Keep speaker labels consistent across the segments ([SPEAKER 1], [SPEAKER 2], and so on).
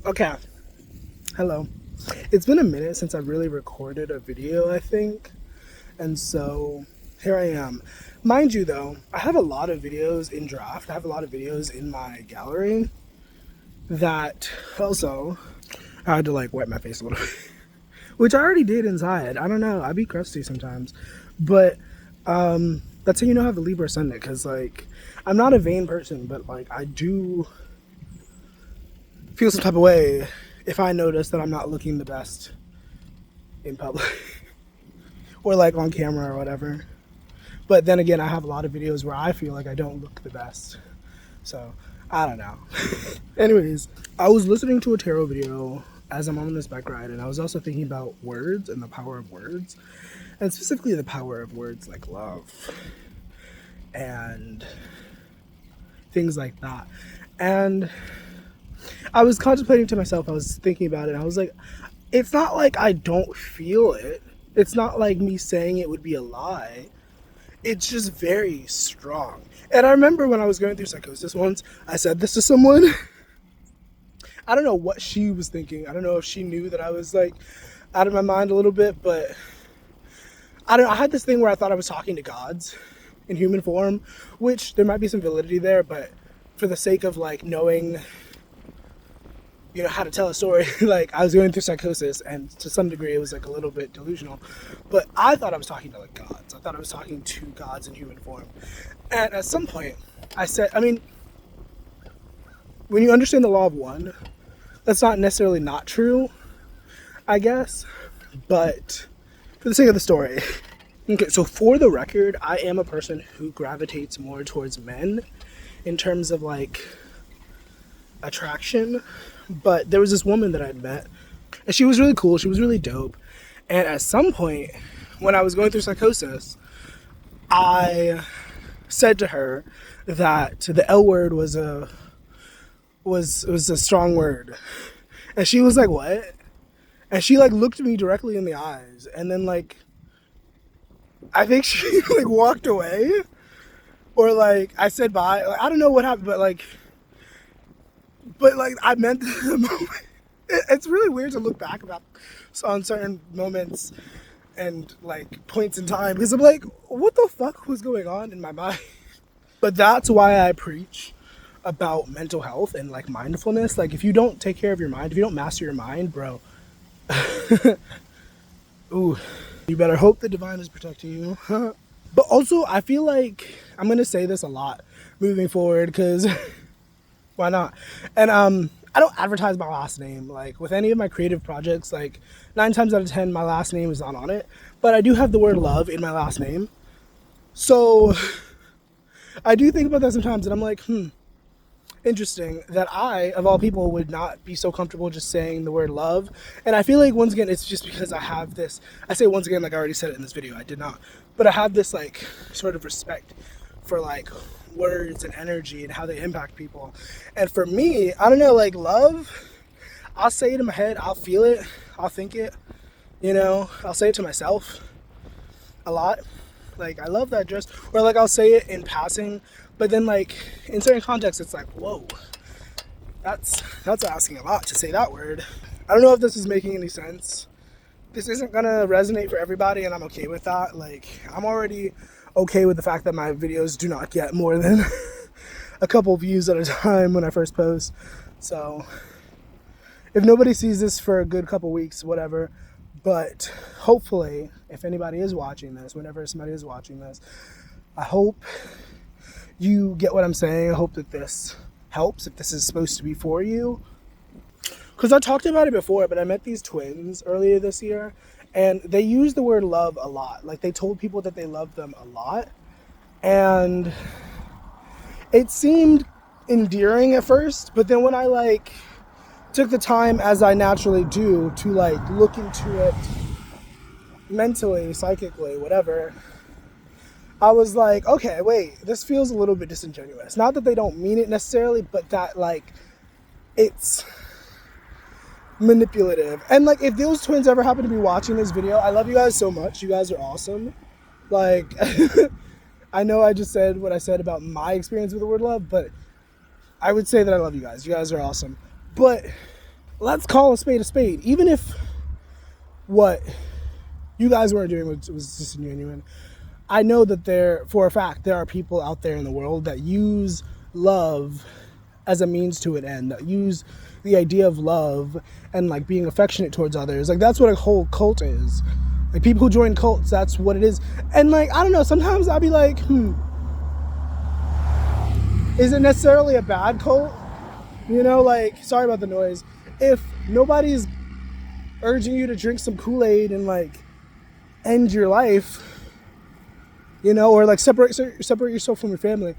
[SPEAKER 1] Okay, hello. It's been a minute since I really recorded a video, I think. And so here I am. Mind you, though, I have a lot of videos in draft. I have a lot of videos in my gallery that also I had to like wet my face a little bit, which I already did inside. I don't know. I be crusty sometimes. But that's how you know I have a Libra ascendant, because like I'm not a vain person, but like I do feel some type of way if I notice that I'm not looking the best in public or like on camera or whatever. But then again, I have a lot of videos where I feel like I don't look the best. So I don't know. Anyways, I was listening to a tarot video as I'm on this bike ride, and I was also thinking about words and the power of words, and specifically the power of words like love and things like that. And I was contemplating to myself, I was thinking about it, and I was like, it's not like I don't feel it. It's not like me saying it would be a lie. It's just very strong. And I remember when I was going through psychosis once, I said this to someone. I don't know what she was thinking. I don't know if she knew that I was like out of my mind a little bit, but I had this thing where I thought I was talking to gods in human form, which there might be some validity there, but for the sake of like knowing how to tell a story, like I was going through psychosis, and to some degree it was like a little bit delusional, but I thought I was talking to like gods. I thought I was talking to gods in human form. And at some point I said, when you understand the law of one, that's not necessarily not true, I guess, but for the sake of the story. Okay, so for the record, I am a person who gravitates more towards men in terms of like attraction. But there was this woman that I'd met, and she was really cool. She was really dope. And at some point, when I was going through psychosis, I said to her that the L word was a strong word, and she was like, "What?" And she like looked me directly in the eyes, and then like I think she like walked away, or like I said bye. Like, I don't know what happened, but like I meant the moment. It's really weird to look back about on certain moments and like points in time, because I'm like, what the fuck was going on in my mind? But that's why I preach about mental health and like mindfulness. Like if you don't take care of your mind, if you don't master your mind, bro, ooh, you better hope the divine is protecting you. But also, I feel like I'm gonna say this a lot moving forward, because why not? And I don't advertise my last name. Like with any of my creative projects, like 9 times out of 10, my last name is not on it. But I do have the word love in my last name. So I do think about that sometimes, and I'm like, interesting that I, of all people, would not be so comfortable just saying the word love. And I feel like, once again, it's just because I have this, I say once again, like I already said it in this video, I did not. But I have this like sort of respect for like words and energy and how they impact people. And for me, I don't know, like love, I'll say it in my head, I'll feel it, I'll think it, I'll say it to myself a lot. Like, I love that dress. Or like I'll say it in passing, but then like in certain contexts it's like, whoa, that's asking a lot to say that word. I don't know if this is making any sense. This isn't gonna resonate for everybody, and I'm okay with that. Like, I'm already okay with the fact that my videos do not get more than a couple views at a time when I first post. So if nobody sees this for a good couple weeks, whatever. But hopefully, if anybody is watching this, whenever somebody is watching this, I hope you get what I'm saying. I hope that this helps, if this is supposed to be for you. Because I talked about it before, but I met these twins earlier this year, and they used the word love a lot. Like, they told people that they loved them a lot, and it seemed endearing at first, but then when I like took the time, as I naturally do, to like look into it mentally, psychically, whatever, I was like, okay, wait, this feels a little bit disingenuous. Not that they don't mean it necessarily, but that like it's manipulative. And like, if those twins ever happen to be watching this video, I love you guys so much. You guys are awesome. Like I know I just said what I said about my experience with the word love, but I would say that I love you guys. You guys are awesome. But let's call a spade a spade. Even if what you guys weren't doing was disingenuous, I know that for a fact, there are people out there in the world that use love as a means to an end, that use the idea of love and like being affectionate towards others. Like that's what a whole cult is. Like people who join cults, that's what it is. And like, I don't know, sometimes I'll be like, is it necessarily a bad cult? You know, like, sorry about the noise. If nobody's urging you to drink some Kool-Aid and like end your life, you know, or like separate yourself from your family,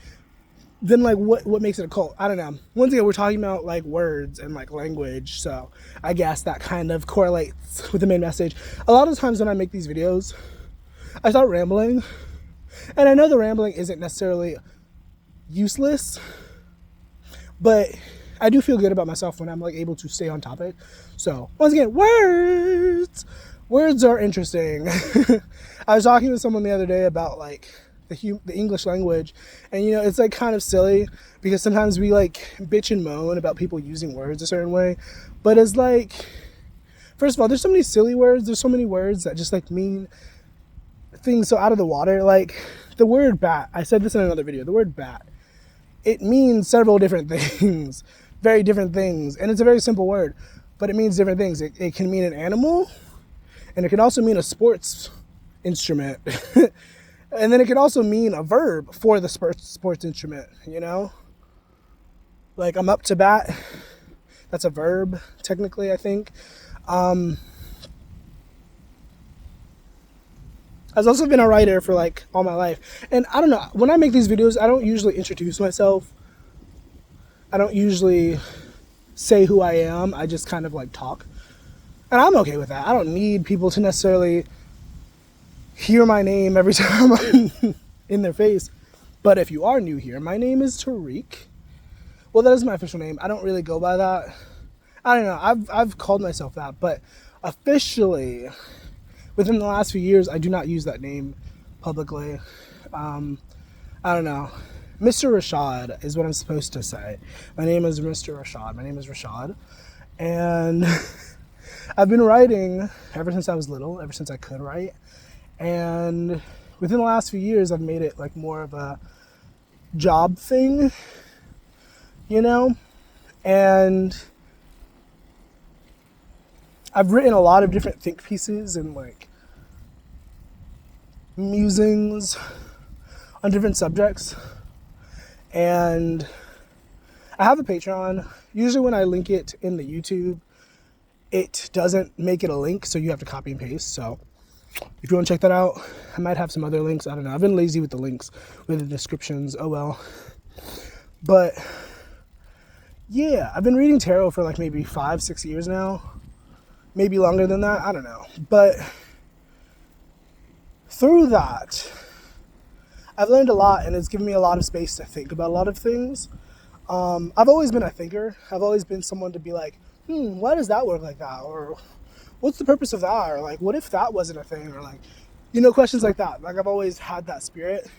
[SPEAKER 1] then like what makes it a cult? I don't know. Once again, we're talking about like words and like language, so I guess that kind of correlates with the main message. A lot of times when I make these videos, I start rambling, and I know the rambling isn't necessarily useless, but I do feel good about myself when I'm like able to stay on topic. So once again, words are interesting. I was talking with someone the other day about like the English language, and you know, it's like kind of silly because sometimes we like bitch and moan about people using words a certain way, but it's like, first of all, there's so many silly words, there's so many words that just like mean things so out of the water. Like the word bat, I said this in another video, the word bat, it means several different things, very different things, and it's a very simple word, but it means different things. It can mean an animal, and it can also mean a sports instrument. And then it can also mean a verb for the sports instrument, you know? Like, I'm up to bat. That's a verb, technically, I think. I've also been a writer for, like, all my life. And I don't know, when I make these videos, I don't usually introduce myself. I don't usually say who I am. I just kind of, like, talk. And I'm okay with that. I don't need people to necessarily hear my name every time I'm in their face. But if you are new here, my name is Tariq. Well, that is my official name. I don't really go by that. I don't know. I've called myself that, but officially, within the last few years, I do not use that name publicly. I don't know. Mr. Rashad is what I'm supposed to say. My name is Mr. Rashad. My name is Rashad. And I've been writing ever since I was little, ever since I could write. And within the last few years, I've made it like more of a job thing, you know? And I've written a lot of different think pieces and like musings on different subjects. And I have a Patreon. Usually when I link it in the YouTube, it doesn't make it a link, so you have to copy and paste. So if you want to check that out, I might have some other links. I don't know. I've been lazy with the links, with the descriptions. Oh well. But yeah, I've been reading tarot for like maybe 5-6 years now. Maybe longer than that. I don't know. But through that, I've learned a lot, and it's given me a lot of space to think about a lot of things. I've always been a thinker. I've always been someone to be like, why does that work like that? Or what's the purpose of that? Or like, what if that wasn't a thing? Or like, you know, questions like that. Like, I've always had that spirit.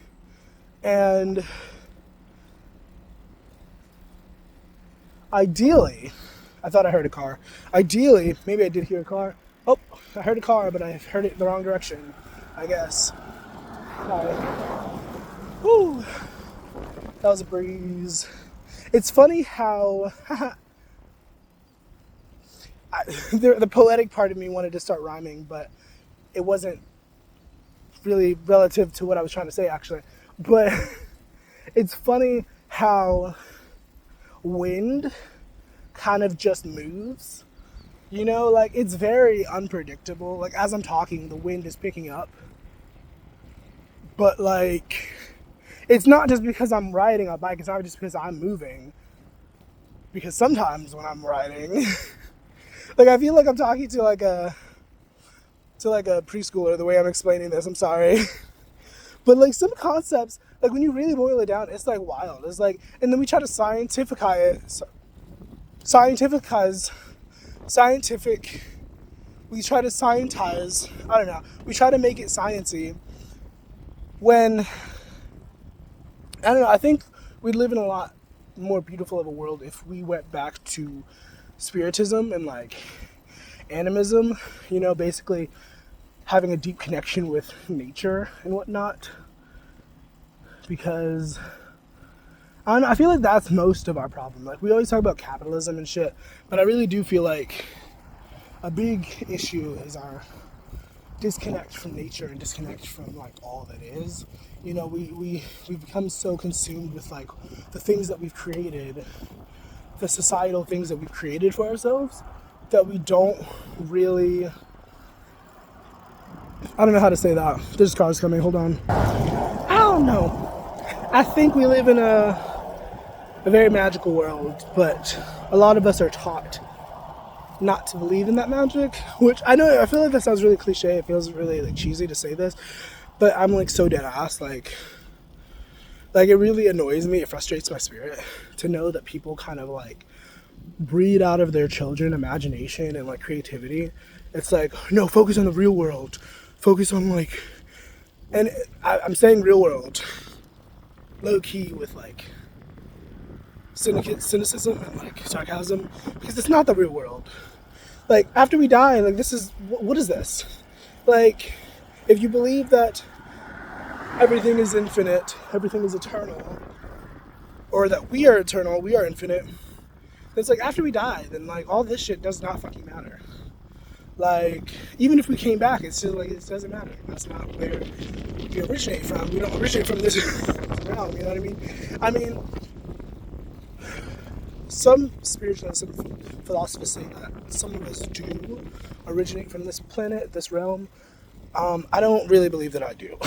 [SPEAKER 1] And ideally, I thought I heard a car. Ideally, maybe I did hear a car. Oh, I heard a car, but I heard it the wrong direction, I guess. Whew. That was a breeze. It's funny how the poetic part of me wanted to start rhyming, but it wasn't really relative to what I was trying to say, actually. But it's funny how wind kind of just moves. You know, like, it's very unpredictable. Like, as I'm talking, the wind is picking up. But, like, it's not just because I'm riding a bike. It's not just because I'm moving. Because sometimes when I'm riding, like, I feel like I'm talking to like a preschooler the way I'm explaining this. I'm sorry. But, like, some concepts, like, when you really boil it down, it's, like, wild. It's, like, and then we try to we try to scientize, I don't know, we try to make it sciencey when, I don't know, I think we'd live in a lot more beautiful of a world if we went back to spiritism and like animism, you know, basically having a deep connection with nature and whatnot. Because I don't know, I feel like that's most of our problem. Like, we always talk about capitalism and shit, but I really do feel like a big issue is our disconnect from nature and disconnect from like all that is. You know, we've become so consumed with like the things that we've created, the societal things that we've created for ourselves, that we don't really, I don't know how to say that. There's cars coming, hold on. I don't know. I think we live in a very magical world, but a lot of us are taught not to believe in that magic, which I feel like that sounds really cliche. It feels really like cheesy to say this, but I'm like so dead ass. Like it really annoys me. It frustrates my spirit to know that people kind of like breed out of their children imagination and like creativity. It's like, no, focus on the real world. Focus on like, and I'm saying real world, low key with like cynicism and like sarcasm, because it's not the real world. Like, after we die, like, this is, what is this? Like, if you believe that everything is infinite, everything is eternal, or that we are eternal, we are infinite, it's like, after we die, then like all this shit does not fucking matter. Like, even if we came back, it's still like, it doesn't matter. That's not where we originate from. We don't originate from this realm, you know what I mean? I mean, some spiritualists and philosophers say that some of us do originate from this planet, this realm. I don't really believe that I do.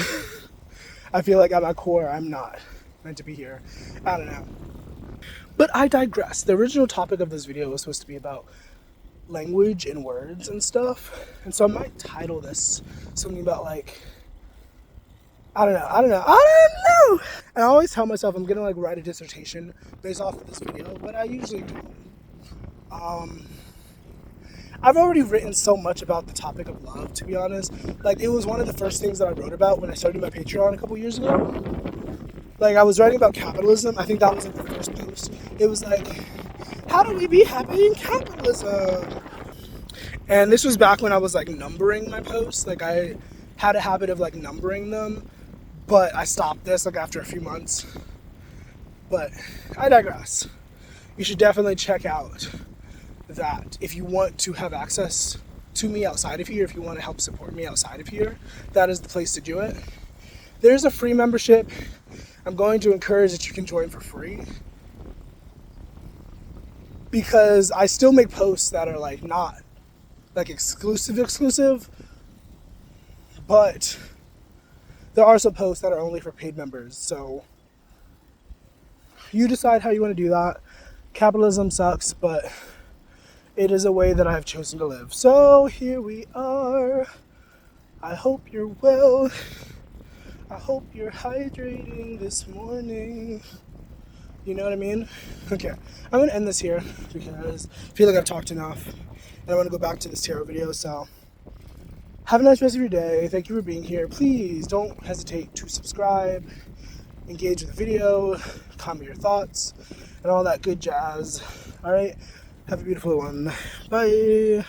[SPEAKER 1] I feel like at my core, I'm not meant to be here. I don't know. But I digress. The original topic of this video was supposed to be about language and words and stuff. And so I might title this something about like, I don't know. And I always tell myself I'm gonna like write a dissertation based off of this video, but I usually don't. I've already written so much about the topic of love, to be honest. Like, it was one of the first things that I wrote about when I started my Patreon a couple years ago. Like, I was writing about capitalism. I think that was like the first post. It was like, how do we be happy in capitalism? And this was back when I was like numbering my posts. Like, I had a habit of like numbering them, but I stopped this like after a few months. But I digress. You should definitely check out that if you want to have access to me outside of here, if you want to help support me outside of here, that is the place to do it. There's a free membership. I'm going to encourage that you can join for free, because I still make posts that are like not like exclusive, but there are some posts that are only for paid members. So you decide how you want to do that. Capitalism sucks, but it is a way that I have chosen to live. So here we are. I hope you're well. I hope you're hydrating this morning. You know what I mean? Okay, I'm gonna end this here because I feel like I've talked enough and I want to go back to this tarot video. So have a nice rest of your day. Thank you for being here. Please don't hesitate to subscribe, engage with the video, comment your thoughts, and all that good jazz. All right, have a beautiful one. Bye.